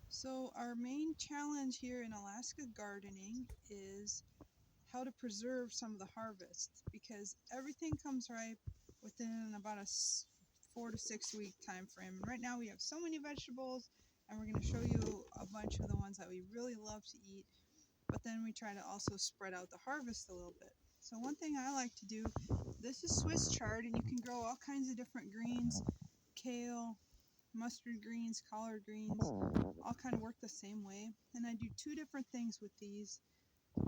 So our main challenge here in Alaska gardening is how to preserve some of the harvest because everything comes ripe within about a 4 to 6 week time frame. And right now we have so many vegetables and we're going to show you a bunch of the ones that we really love to eat, but then we try to also spread out the harvest a little bit. So one thing I like to do, this is Swiss chard and you can grow all kinds of different greens, kale, mustard greens, collard greens, all kind of work the same way. And I do two different things with these.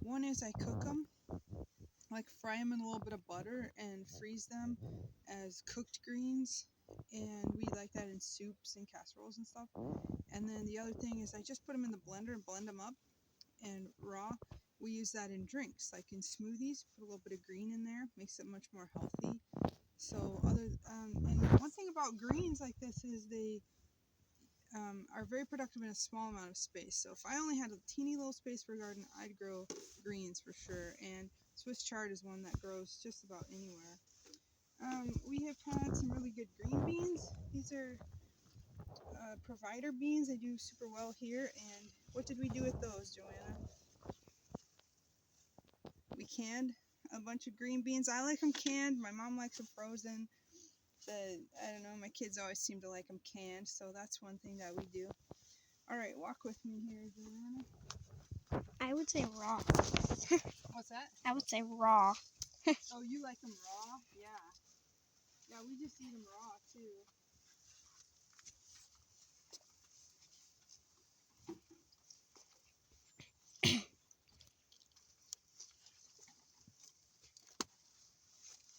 One is I cook them, like fry them in a little bit of butter and freeze them as cooked greens. And we like that in soups and casseroles and stuff. And then the other thing is I just put them in the blender and blend them up. And raw, we use that in drinks, like in smoothies. Put a little bit of green in there, makes it much more healthy. So and one thing about greens like this is they are very productive in a small amount of space. So if I only had a teeny little space for a garden, I'd grow greens for sure. And Swiss chard is one that grows just about anywhere. We have had some really good green beans. These are provider beans. They do super well here. And what did we do with those, Joanna? We canned a bunch of green beans. I like them canned. My mom likes them frozen. I don't know, my kids always seem to like them canned. So that's one thing that we do. All right, walk with me here, Joanna. I would say raw. What's that? I would say raw. Oh, you like them raw? Yeah. Yeah, we just eat them raw too.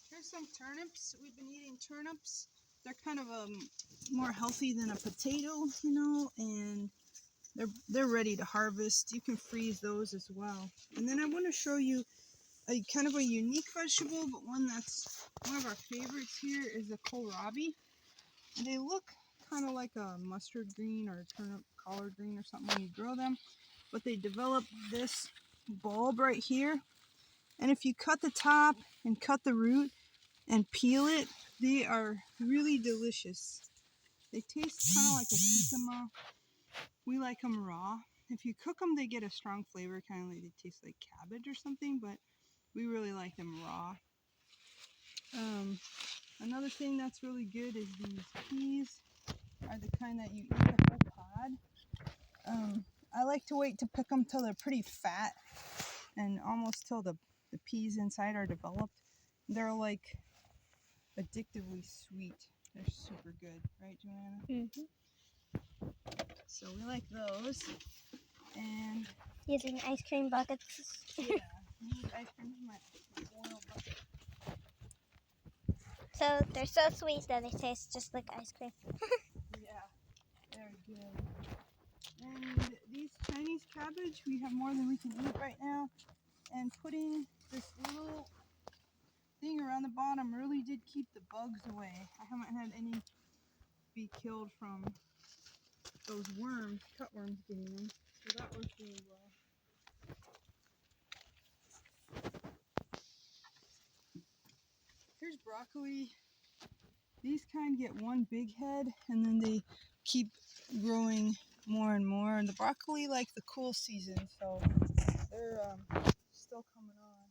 Here's some turnips. We've been eating turnips. They're kind of more healthy than a potato, and they're ready to harvest. You can freeze those as well. And then I want to show you a kind of a unique vegetable, but one that's one of our favorites here is the kohlrabi. And they look kind of like a mustard green or turnip collard green or something when you grow them, but they develop this bulb right here. And if you cut the top and cut the root and peel it, they are really delicious. They taste kind of like a jicama. We like them raw. If you cook them, they get a strong flavor, kind of like they taste like cabbage or something, but we really like them raw. Another thing that's really good is these peas are the kind that you eat the whole pod. I like to wait to pick them till they're pretty fat and almost till the peas inside are developed. They're like addictively sweet. They're super good, right, Joanna? Mm-hmm. So we like those. And Using ice cream buckets. yeah, need ice cream in my oil bucket. So they're so sweet that they taste just like ice cream. Yeah, they're good. And these Chinese cabbage, we have more than we can eat right now. And putting this little thing around the bottom really did keep the bugs away. I haven't had any be killed from those worms, cutworms getting them. So that works really well. Here's broccoli. These kind get one big head and then they keep growing more and more. And the broccoli like the cool season, so they're still coming on.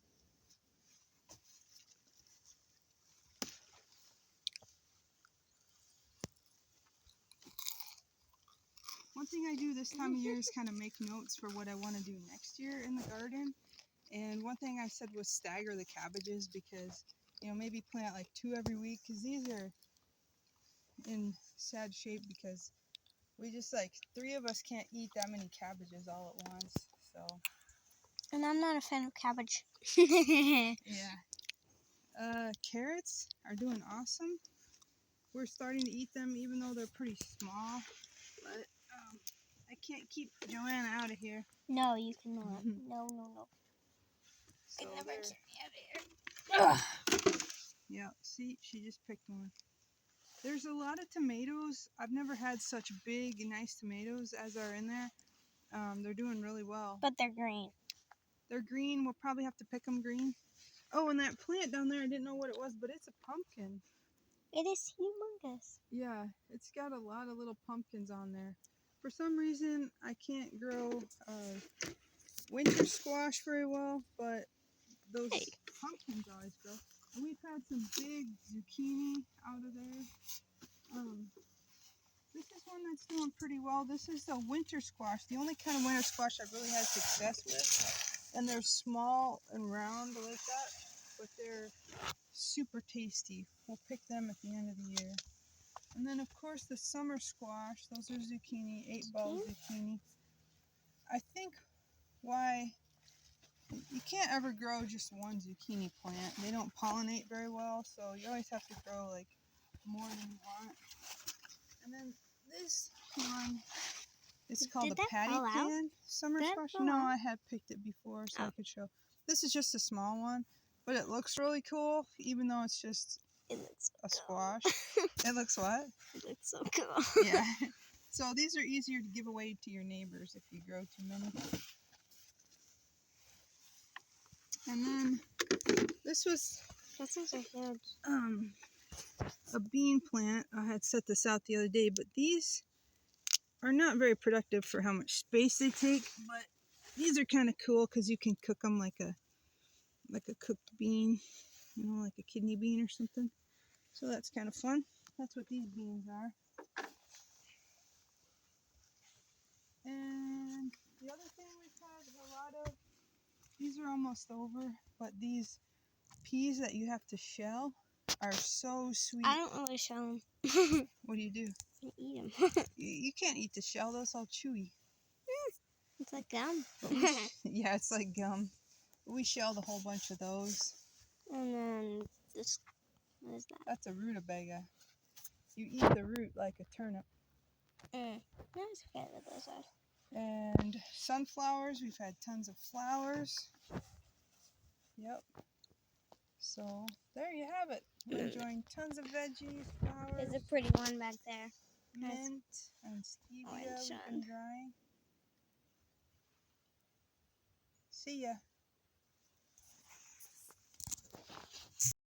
One thing I do this time of year is kind of make notes for what I want to do next year in the garden. And one thing I said was stagger the cabbages because, maybe plant like 2 every week because these are in sad shape because we just 3 of us can't eat that many cabbages all at once. So And I'm not a fan of cabbage. yeah. Carrots are doing awesome. We're starting to eat them even though they're pretty small. But I can't keep Joanna out of here. No, you cannot. No. So Could never they're- get me out of here. yeah, see, she just picked one. There's a lot of tomatoes. I've never had such big, nice tomatoes as are in there. They're doing really well. But they're green. They're green. We'll probably have to pick them green. Oh, and that plant down there, I didn't know what it was, but it's a pumpkin. It is humongous. Yeah, it's got a lot of little pumpkins on there. For some reason, I can't grow winter squash very well, but those Hey. pumpkins always grow. And we've had some big zucchini out of there. This is one that's doing pretty well. This is the winter squash, the only kind of winter squash I've really had success with. And they're small and round like that, but they're super tasty. We'll pick them at the end of the year. And then, of course, the summer squash. Those are zucchini, 8-ball zucchini. I think why you can't ever grow just one zucchini plant. They don't pollinate very well, so you always have to grow like more than you want. And then this one is called the patty pan summer squash. No, I had picked it before, so I could show. This is just a small one, but it looks really cool, even though it's just a squash. It looks what? It looks so cool. Yeah. So these are easier to give away to your neighbors if you grow too many. And then this was a bean plant. I had set this out the other day, but these are not very productive for how much space they take. But these are kind of cool because you can cook them like a cooked bean, you know, like a kidney bean or something. So that's kind of fun. That's what these beans are. And the other thing we've had a lot of, these are almost over, but these peas that you have to shell are so sweet. I don't really shell them. What do you do? I eat them. You can't eat the shell, that's all chewy. It's like gum. Yeah, it's like gum. We shelled a whole bunch of those. And then this, what is that? That's a rutabaga. You eat the root like a turnip. That's okay with those are. And sunflowers, we've had tons of flowers. Yep. So there you have it. We're enjoying tons of veggies, flowers. There's a pretty one back there. Mint and stevia we've been drying. See ya.